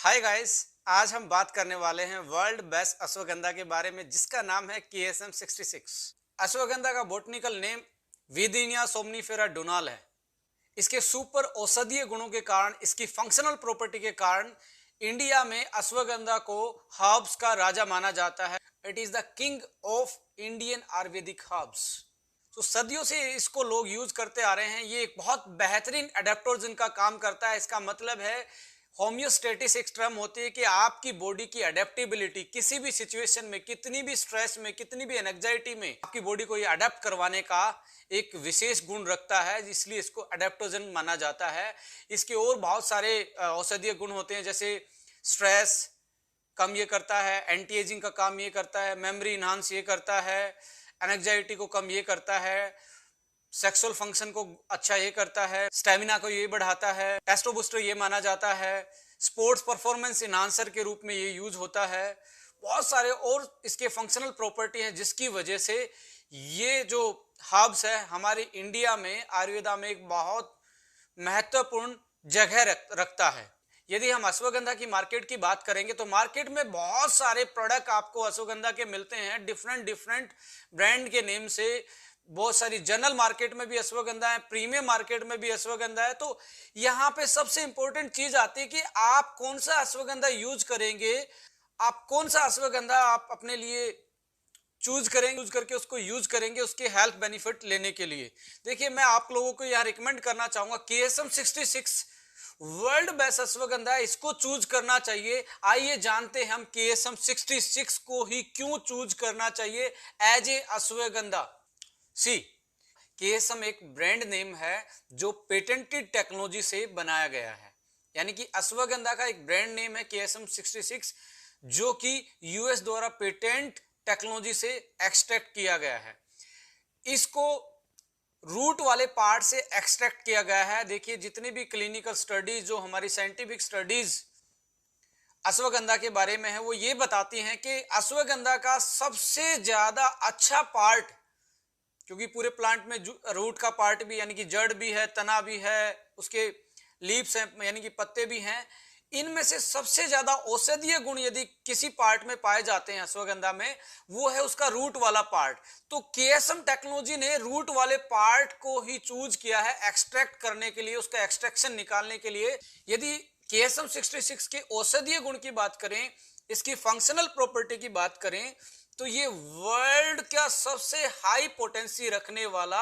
Hi guys. आज हम बात करने वाले हैं वर्ल्ड बेस्ट अश्वगंधा के बारे में जिसका नाम है KSM 66। अश्वगंधा का बॉटनिकल नेम वीदिनिया सोमनीफेरा डोनाल है। इसके सुपर औषधीय गुणों के कारण, इसकी फंक्शनल प्रॉपर्टी के कारण इंडिया में अश्वगंधा को हर्ब्स का राजा माना जाता है। It is the king of Indian Ayurvedic herbs. तो सदियों से इसको लोग यूज करते आ रहे हैं। ये एक बहुत बेहतरीन एडेप्टोजन का काम करता है। इसका मतलब है होम्योस्टेटिस एक टर्म होती है कि आपकी बॉडी की अडेप्टेबिलिटी किसी भी सिचुएशन में, कितनी भी स्ट्रेस में, कितनी भी एंजाइटी में आपकी बॉडी को ये अडेप्ट करवाने का एक विशेष गुण रखता है, इसलिए इसको अडेप्टोजन माना जाता है। इसके और बहुत सारे औषधीय गुण होते हैं, जैसे स्ट्रेस कम ये करता है, एंटी एजिंग का काम ये करता है, मेमोरी इनहांस ये करता है, एंजाइटी को कम ये करता है, सेक्सुअल फंक्शन को अच्छा ये करता है, स्टेमिना को ये बढ़ाता है, टेस्टो बूस्टर ये माना जाता है, स्पोर्ट्स परफॉर्मेंस इनहांसर के रूप में ये यूज होता है। बहुत सारे और इसके फंक्शनल प्रॉपर्टी हैं जिसकी वजह से ये जो हर्ब्स है हमारे इंडिया में आयुर्वेदा में एक बहुत महत्वपूर्ण जगह रखता है। यदि हम अश्वगंधा की मार्केट की बात करेंगे तो मार्केट में बहुत सारे प्रोडक्ट आपको अश्वगंधा के मिलते हैं, डिफरेंट डिफरेंट ब्रांड के नेम से। बहुत सारी जनरल मार्केट में भी अश्वगंधा है, प्रीमियम मार्केट में भी अश्वगंधा है। तो यहाँ पे सबसे इंपॉर्टेंट चीज आती है कि आप कौन सा अश्वगंधा यूज करेंगे, आप कौन सा अश्वगंधा आप अपने लिए चूज करेंगे, यूज करके उसको यूज करेंगे उसके हेल्थ बेनिफिट लेने के लिए। देखिए, मैं आप लोगों को यह रिकमेंड करना चाहूंगा KSM 66 वर्ल्ड बेस्ट अश्वगंधा है, इसको चूज करना चाहिए। आइए जानते हैं हम KSM 66 को ही क्यों चूज करना चाहिए as a ashwagandha. See, KSM एक ब्रांड नेम है जो पेटेंटेड टेक्नोलॉजी से बनाया गया है। यानी कि अश्वगंधा का एक ब्रांड नेम है KSM 66 जो कि US द्वारा पेटेंट टेक्नोलॉजी से एक्सट्रैक्ट किया गया है। इसको रूट वाले पार्ट से एक्सट्रैक्ट किया गया है। देखिए, जितनी भी क्लिनिकल स्टडीज, जो हमारी साइंटिफिक स्टडीज अश्वगंधा के बारे में है, वो ये बताती हैं कि अश्वगंधा का सबसे ज्यादा अच्छा पार्ट, क्योंकि पूरे प्लांट में रूट का पार्ट भी यानी कि जड़ भी है, तना भी है, उसके लीव्स हैं यानी कि पत्ते भी हैं, इनमें से सबसे ज्यादा औषधीय गुण यदि किसी पार्ट में पाए जाते हैं अश्वगंधा में, वो है उसका रूट वाला पार्ट। तो KSM टेक्नोलॉजी ने रूट वाले पार्ट को ही चूज किया है एक्सट्रैक्ट करने के लिए, उसका एक्सट्रैक्शन निकालने के लिए। यदि KSM 66 के औषधीय गुण की बात करें, इसकी फंक्शनल प्रॉपर्टी की बात करें, तो ये वर्ल्ड का सबसे हाई पोटेंसी रखने वाला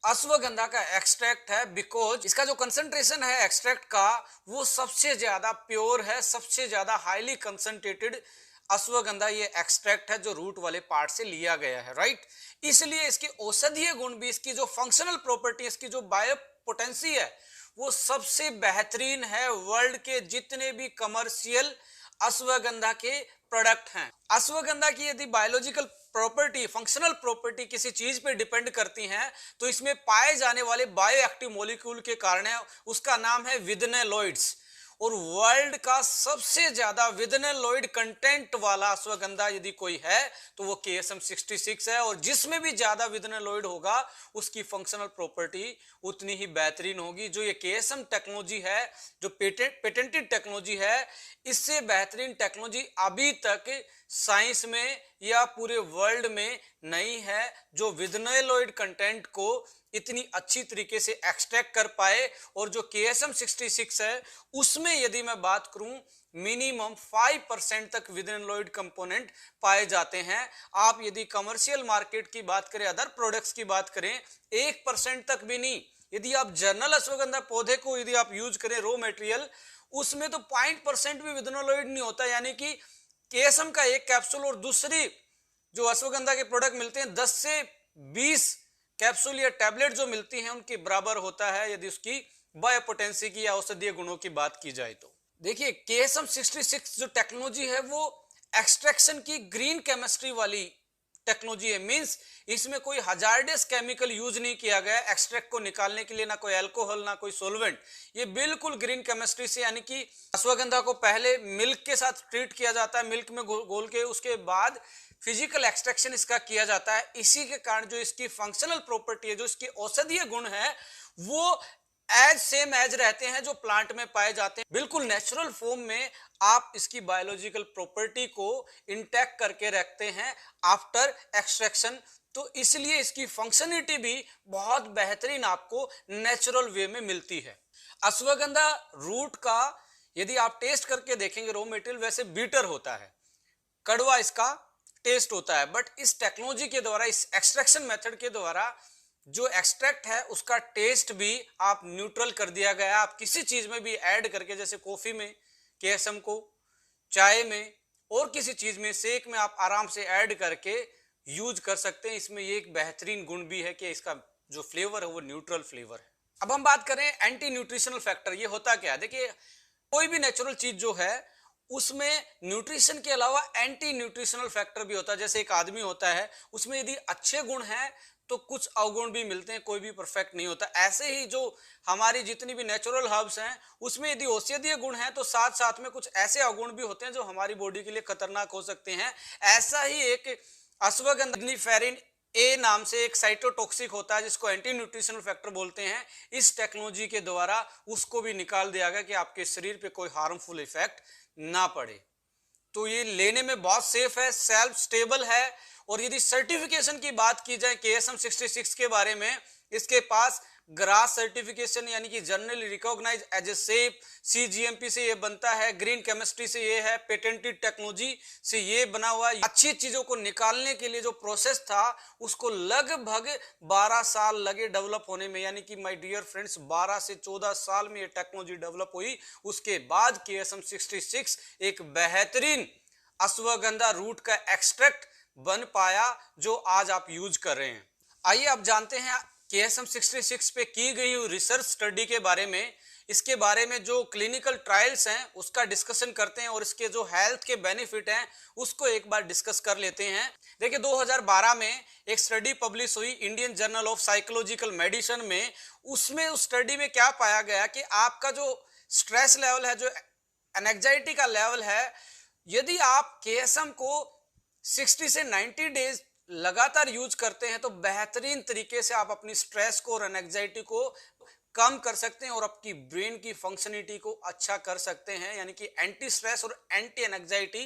अश्वगंधा का एक्सट्रैक्ट है, बिकॉज इसका जो कंसंट्रेशन है एक्सट्रैक्ट का वो सबसे ज्यादा प्योर है, सबसे ज्यादा हाईली कंसंट्रेटेड अश्वगंधा ये एक्सट्रैक्ट है जो रूट वाले पार्ट से लिया गया है, राइट। इसलिए इसके औषधीय गुण भी, इसकी जो फंक्शनल प्रॉपर्टी, इसकी जो बायो पोटेंसी है, वो सबसे बेहतरीन है वर्ल्ड के जितने भी कमर्शियल अश्वगंधा के प्रोडक्ट हैं। अश्वगंधा की यदि बायोलॉजिकल प्रॉपर्टी, फंक्शनल प्रॉपर्टी किसी चीज पे डिपेंड करती हैं तो इसमें पाए जाने वाले बायो एक्टिव मॉलिक्यूल के कारण है। उसका नाम है विदनेलॉइड्स। और वर्ल्ड का सबसे ज्यादा विदनेलॉइड कंटेंट वाला अश्वगंधा यदि कोई है तो वो KSM 66 है। और जिसमें भी ज्यादा विदनेलॉइड होगा उसकी फंक्शनल प्रॉपर्टी उतनी ही बेहतरीन होगी। जो ये KSM टेक्नोलॉजी है, जो पेटेंटेड टेक्नोलॉजी है, इससे बेहतरीन टेक्नोलॉजी अभी तक साइंस में या पूरे वर्ल्ड में नहीं है जो विदनेलॉइड कंटेंट को इतनी अच्छी तरीके से एक्सट्रैक्ट कर पाए। और जो KSM 66 है उसमें यदि मैं बात करूं, मिनिमम 5% तक विदनेलॉइड कंपोनेंट पाए जाते हैं। आप यदि कमर्शियल मार्केट की बात करें, अदर प्रोडक्ट्स की बात करें, 1% तक भी नहीं। यदि आप जर्नल अश्वगंधा पौधे को यदि आप यूज करें रॉ मटेरियल, उसमें तो 0% भी विदनेलॉइड नहीं होता। यानी कि KSM का एक कैप्सूल और दूसरी जो अश्वगंधा के प्रोडक्ट मिलते हैं 10 से 20 कैप्सूल या टैबलेट जो मिलती हैं उनके बराबर होता है यदि उसकी बायोपोटेंसी की या औषधीय गुणों की बात की जाए तो। देखिए, KSM 66 जो टेक्नोलॉजी है वो एक्सट्रैक्शन की ग्रीन केमिस्ट्री वाली टेक्नोलॉजी है। मींस इसमें कोई हजार्डस केमिकल यूज नहीं किया गया एक्सट्रैक्ट को निकालने के लिए, ना कोई अल्कोहल, ना कोई सोलवेंट। ये बिल्कुल ग्रीन केमिस्ट्री से, यानी कि अश्वगंधा को पहले मिल्क के साथ ट्रीट किया जाता है, मिल्क में घोल के, उसके बाद फिजिकल एक्सट्रैक्शन इसका किया जाता है। इसी के कारण जो इसकी फंक्शनल प्रॉपर्टी है, जो इसके औषधीय गुण है, वो एज सेम एज रहते हैं जो प्लांट में पाए जाते हैं, बिल्कुल नेचुरल फॉर्म में आप इसकी बायोलॉजिकल प्रॉपर्टी को इंटैक्ट करके रखते हैं आफ्टर एक्सट्रैक्शन। तो इसलिए इसकी फंक्शनलिटी भी बहुत बेहतरीन आपको नेचुरल वे में मिलती है। अश्वगंधा रूट का यदि आप टेस्ट करके देखेंगे रॉ मटेरियल वैसे बीटर होता है, कड़वा इसका टेस्ट होता है, बट इस टेक्नोलॉजी के द्वारा, इस एक्सट्रैक्शन मेथड के द्वारा जो एक्सट्रैक्ट है उसका टेस्ट भी आप न्यूट्रल कर दिया गया। आप किसी चीज में भी ऐड करके, जैसे कॉफी में केएसएम को, चाय में और किसी चीज में, शेक में आप आराम से ऐड करके यूज कर सकते हैं। इसमें ये एक बेहतरीन गुण भी है कि इसका जो फ्लेवर है वो न्यूट्रल फ्लेवर है। अब हम बात करें एंटी न्यूट्रिशनल फैक्टर, ये होता क्या है? देखिए, कोई भी नेचुरल चीज जो है उसमें न्यूट्रिशन के अलावा एंटी न्यूट्रिशनल फैक्टर भी होता है। जैसे एक आदमी होता है, उसमें यदि अच्छे गुण हैं तो कुछ अवगुण भी मिलते हैं, कोई भी परफेक्ट नहीं होता। ऐसे ही जो हमारी जितनी भी नेचुरल हर्ब्स हैं उसमें यदि औषधीय गुण हैं तो साथ साथ में कुछ ऐसे अवगुण भी होते हैं जो हमारी बॉडी के लिए खतरनाक हो सकते हैं। ऐसा ही एक अश्वगंधा ए नाम से एक साइटोटॉक्सिक होता है जिसको एंटी न्यूट्रिशनल फैक्टर बोलते हैं। इस टेक्नोलॉजी के द्वारा उसको भी निकाल दिया गया कि आपके शरीर पे कोई हार्मफुल इफेक्ट ना पड़े। तो ये लेने में बहुत सेफ है, सेल्फ स्टेबल है। और यदि सर्टिफिकेशन की बात की जाए केएसएम 66 के बारे में, इसके पास ग्रास सर्टिफिकेशन यानी कि generally recognise as a safe, CGMP से ये बनता है, ग्रीन केमिस्ट्री से ये है, पेटेंटेड टेक्नोलॉजी से ये बना हुआ है। अच्छी चीजों को निकालने के लिए जो प्रोसेस था उसको लगभग 12 साल लगे डेवलप होने में, यानी कि माय डियर फ्रेंड्स 12 से 14 साल में ये टेक्नोलॉजी डेवलप हुई। उसके बाद केएसएम 66 एक बेहतरीन अश्वगंधा रूट का एक्सट्रैक्ट बन पाया जो आज आप यूज कर रहे हैं। आइए अब जानते हैं केएसएम 66 पे की गई रिसर्च स्टडी के बारे में। इसके बारे में जो क्लिनिकल ट्रायल्स हैं उसका डिस्कशन करते हैं और इसके जो हेल्थ के बेनिफिट हैं उसको एक बार डिस्कस कर लेते हैं। देखिए, 2012 में एक स्टडी पब्लिश हुई Indian journal of psychological medicine में। उसमें उस स्टडी में क्या पाया गया कि आपका जो स्ट्रेस लेवल है, जो एंजाइटी का लेवल है, यदि आप केएसएम को 60 से 90 डेज लगातार यूज करते हैं तो बेहतरीन तरीके से आप अपनी स्ट्रेस को और एंजाइटी को कम कर सकते हैं और आपकी ब्रेन की फंक्शनिटी को अच्छा कर सकते हैं। यानी कि एंटी स्ट्रेस और एंटी एंजाइटी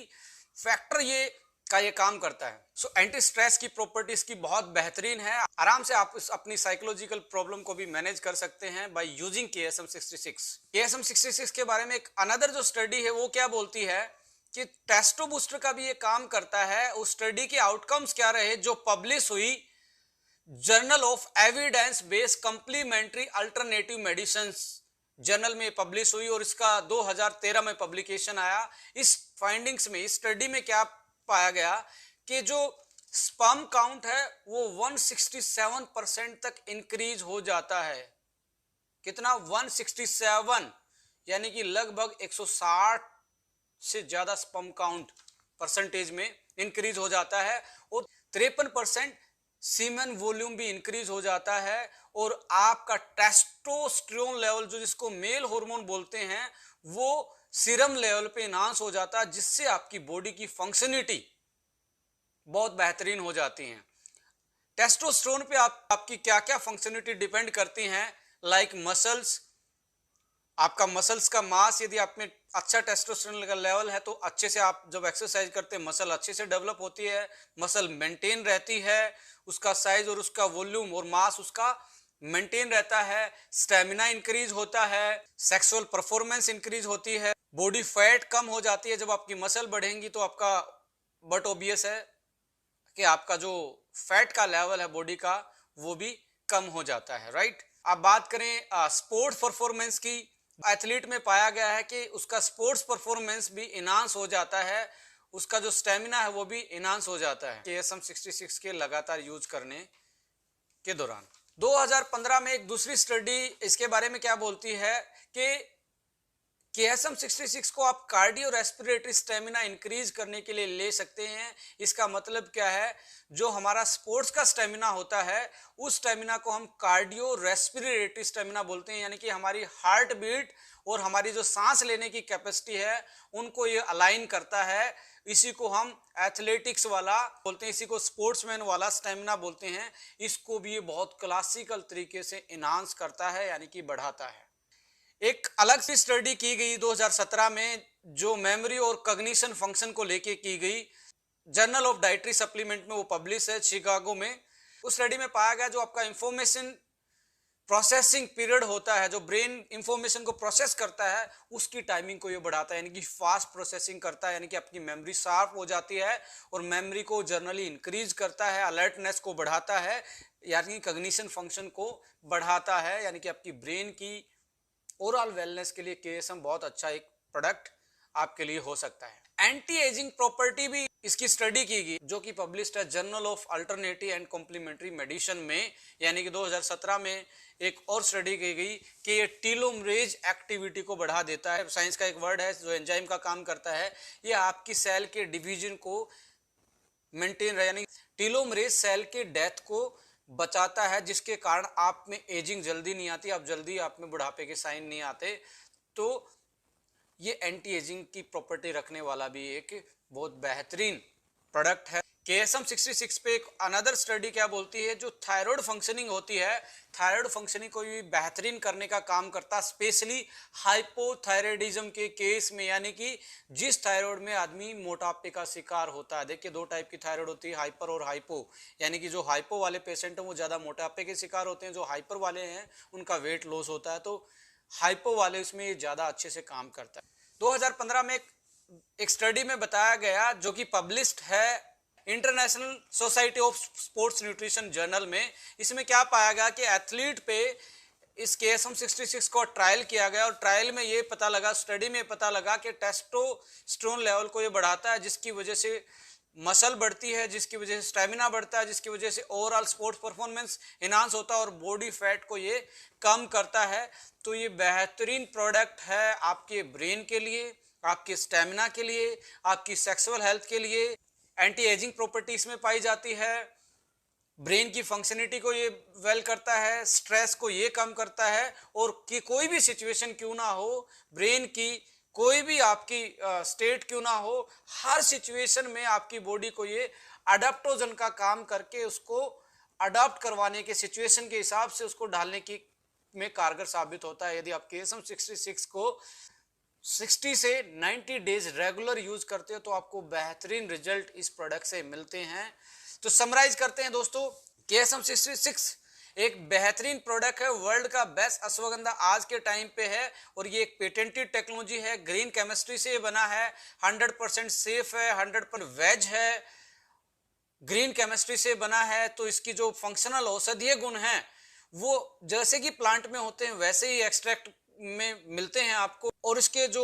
फैक्टर ये काम करता है। सो एंटी स्ट्रेस की प्रॉपर्टीज की बहुत बेहतरीन है। आराम से आप अपनी साइकोलॉजिकल प्रॉब्लम को भी मैनेज कर सकते हैं बाय यूजिंग केएसएम 66। केएसएम 66 के बारे में एक अनदर जो स्टडी है वो क्या बोलती है कि टेस्टो बूस्टर का भी ये काम करता है। उस स्टडी के आउटकम्स क्या रहे जो पब्लिश हुई journal of evidence based complementary alternative medicines journal में पब्लिश हुई और इसका 2013 में पब्लिकेशन आया। इस फाइंडिंग्स में, इस स्टडी में क्या पाया गया कि जो स्पर्म काउंट है वो 167% तक इंक्रीज हो जाता है। कितना? 167, यानी कि लगभग 160 से ज्यादा स्पर्म काउंट परसेंटेज में इंक्रीज हो जाता है और 53% सीमेन वॉल्यूम भी इंक्रीज हो जाता है और आपका टेस्टोस्टेरोन लेवल, जो जिसको मेल हार्मोन बोलते हैं, वो सीरम लेवल पे इनहांस हो जाता है, जिससे आपकी बॉडी की फंक्शनिटी बहुत बेहतरीन हो जाती है। टेस्टोस्टेरोन पे आपकी क्या क्या फंक्शनिटी डिपेंड करती हैं, लाइक मसल्स, आपका मसल्स का मास। यदि आप में अच्छा टेस्टोस्टेरोन का लेवल है तो अच्छे से आप जब एक्सरसाइज करते हैं मसल अच्छे से डेवलप होती है, मसल मेंटेन रहती है, उसका साइज और उसका वॉल्यूम और मास उसका मेंटेन रहता है, स्टेमिना इंक्रीज होता है, सेक्सुअल परफॉर्मेंस इंक्रीज होती है, बॉडी फैट कम हो जाती है। जब आपकी मसल बढ़ेंगी तो आपका बट ऑब्वियस है कि आपका जो फैट का लेवल है बॉडी का वो भी कम हो जाता है, राइट। अब बात करें स्पोर्ट्स परफॉर्मेंस की, एथलीट में पाया गया है कि उसका स्पोर्ट्स परफॉर्मेंस भी इनहांस हो जाता है, उसका जो स्टेमिना है वो भी इनहांस हो जाता है केएसएम 66 के लगातार यूज करने के दौरान। 2015 में एक दूसरी स्टडी इसके बारे में क्या बोलती है कि केएसएम 66 को आप कार्डियो रेस्पिरेटरी स्टेमिना इंक्रीज करने के लिए ले सकते हैं। इसका मतलब क्या है, जो हमारा स्पोर्ट्स का स्टेमिना होता है उस स्टेमिना को हम कार्डियो रेस्पिरेटरी स्टेमिना बोलते हैं, यानी कि हमारी हार्ट बीट और हमारी जो सांस लेने की कैपेसिटी है उनको ये अलाइन करता है। इसी को हम एथलेटिक्स वाला बोलते हैं, इसी को स्पोर्ट्समैन वाला स्टेमिना बोलते हैं। इसको भी ये बहुत क्लासिकल तरीके से इनहांस करता है, यानी कि बढ़ाता है। एक अलग सी स्टडी की गई 2017 में, जो मेमोरी और कॉग्निशन फंक्शन को लेके की गई, जर्नल ऑफ डाइटरी सप्लीमेंट में वो पब्लिश है शिकागो में। उस स्टडी में पाया गया जो आपका इंफॉर्मेशन प्रोसेसिंग पीरियड होता है, जो ब्रेन इंफॉर्मेशन को प्रोसेस करता है, उसकी टाइमिंग को ये बढ़ाता है, यानी कि फास्ट प्रोसेसिंग करता है, यानी कि आपकी मेमोरी शार्प हो जाती है और मेमोरी को जनरली इंक्रीज करता है, अलर्टनेस को बढ़ाता है, यानी कॉग्निशन फंक्शन को बढ़ाता है, यानी कि आपकी ब्रेन की ओवरऑल वेलनेस के लिए केएसएम बहुत अच्छा एक प्रोडक्ट आपके लिए हो सकता है। एंटी एजिंग प्रॉपर्टी भी इसकी स्टडी की गई, जो कि पब्लिश्ड है journal of alternative and complementary medicine में, यानी कि 2017 में एक और स्टडी की गई कि ये टीलोमरेज एक्टिविटी को बढ़ा देता है। साइंस का एक वर्ड है जो एंजाइम का काम करता है, ये आपकी सेल के डिवीजन को मेंटेन रहे, यानी टीलोमरेज सेल के डेथ को बचाता है, जिसके कारण आप में एजिंग जल्दी नहीं आती, आप में बुढ़ापे के साइन नहीं आते। तो ये एंटी एजिंग की प्रॉपर्टी रखने वाला भी एक बहुत बेहतरीन प्रोडक्ट है। केएसएम 66 पे एक अनदर स्टडी क्या बोलती है, जो थायराइड फंक्शनिंग होती है, थायराइड फंक्शनिंग को भी बेहतरीन करने का काम करता है, स्पेशली हाइपोथायराइडिज्म के केस में, यानी कि जिस थायराइड में आदमी मोटापे का शिकार होता है। देखिए, दो टाइप की थायराइड होती है, हाइपर और हाइपो, यानी कि जो हाइपो वाले पेशेंट हैं वो ज़्यादा मोटापे के शिकार होते हैं, जो हाइपर वाले हैं उनका वेट लॉस होता है, तो हाइपो वाले उसमें ये ज़्यादा अच्छे से काम करता है। 2015 में एक स्टडी में बताया गया, जो कि पब्लिश्ड है international society of sports nutrition journal में। इसमें क्या पाया गया कि एथलीट पे इस केएसएम 66 को ट्रायल किया गया, और ट्रायल में ये पता लगा, स्टडी में पता लगा कि टेस्टोस्टेरोन लेवल को ये बढ़ाता है, जिसकी वजह से मसल बढ़ती है, जिसकी वजह से स्टेमिना बढ़ता है, जिसकी वजह से ओवरऑल स्पोर्ट्स परफॉर्मेंस इनहांस होता है और बॉडी फैट को ये कम करता है। तो ये बेहतरीन प्रोडक्ट है आपके ब्रेन के लिए, आपके स्टेमिना के लिए, आपकी सेक्सुअल हेल्थ के लिए। एंटी एजिंग प्रॉपर्टी इसमें पाई जाती है, ब्रेन की फंक्शनिटी को ये वेल करता है, स्ट्रेस को ये कम करता है, और कि कोई भी सिचुएशन क्यों ना हो, ब्रेन की कोई भी आपकी स्टेट क्यों ना हो, हर सिचुएशन में आपकी बॉडी को ये अडाप्टोजन का काम करके उसको अडाप्ट करवाने के, सिचुएशन के हिसाब से उसको ढालने की में कारगर साबित होता है। यदि आप केएसएम 66 को 60 से 90 डेज रेगुलर यूज करते हो तो आपको बेहतरीन रिजल्ट इस प्रोडक्ट से मिलते हैं। तो समराइज करते हैं दोस्तों, केएसएम 66 एक बेहतरीन प्रोडक्ट है, वर्ल्ड का बेस्ट अश्वगंधा आज के टाइम पे है, और ये एक पेटेंटेड टेक्नोलॉजी है, ग्रीन केमिस्ट्री से बना है, 100% सेफ है, 100% वेज है, ग्रीन केमिस्ट्री से बना है। तो इसकी जो फंक्शनल औषधीय गुण हैं वो जैसे कि प्लांट में होते हैं वैसे ही एक्सट्रैक्ट में मिलते हैं आपको, और इसके जो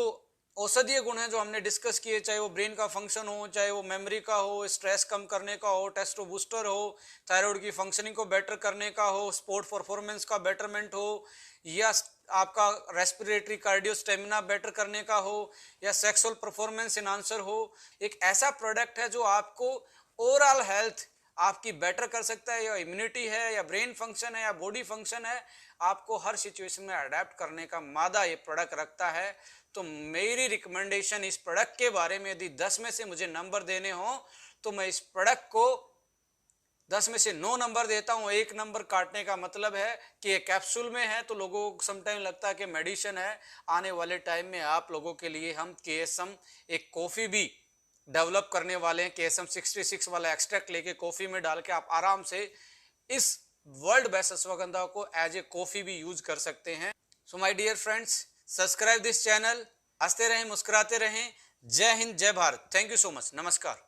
औषधीय गुण हैं जो हमने डिस्कस किए, चाहे वो ब्रेन का फंक्शन हो, चाहे वो मेमोरी का हो, स्ट्रेस कम करने का हो, टेस्टो बूस्टर हो, थायराइड की फंक्शनिंग को बेटर करने का हो, स्पोर्ट परफॉर्मेंस का बेटरमेंट हो, या आपका रेस्पिरेटरी कार्डियो स्टेमिना बेटर करने का हो, या सेक्सुअल परफॉर्मेंस एनहांसर हो, एक ऐसा प्रोडक्ट है जो आपको ओवरऑल हेल्थ आपकी बेटर कर सकता है, या इम्यूनिटी है, या ब्रेन फंक्शन है, या बॉडी फंक्शन है, आपको हर सिचुएशन में अडेप्ट करने का मादा ये प्रोडक्ट रखता है। तो मेरी रिकमेंडेशन इस प्रोडक्ट के बारे में, यदि 10 में से मुझे नंबर देने हो तो मैं इस प्रोडक्ट को 10 में से 9 नंबर देता हूं। 1 नंबर काटने का मतलब है कि ये कैप्सूल में है, तो लोगों को समटाइम लगता है कि मेडिसिन है। आने वाले टाइम में आप लोगों के लिए हम केएसएम एक कॉफी भी डेवलप करने वाले हैं, केएसएम 66 वाला एक्सट्रैक्ट लेके कॉफी में डाल के आप आराम से इस वर्ल्ड बेस्ट अश्वगंधा को एज ए कॉफी भी यूज कर सकते हैं। So my dear friends, subscribe this channel, हंसते रहें, मुस्कुराते रहें। जय हिंद, जय Bharat. Thank you so much, नमस्कार।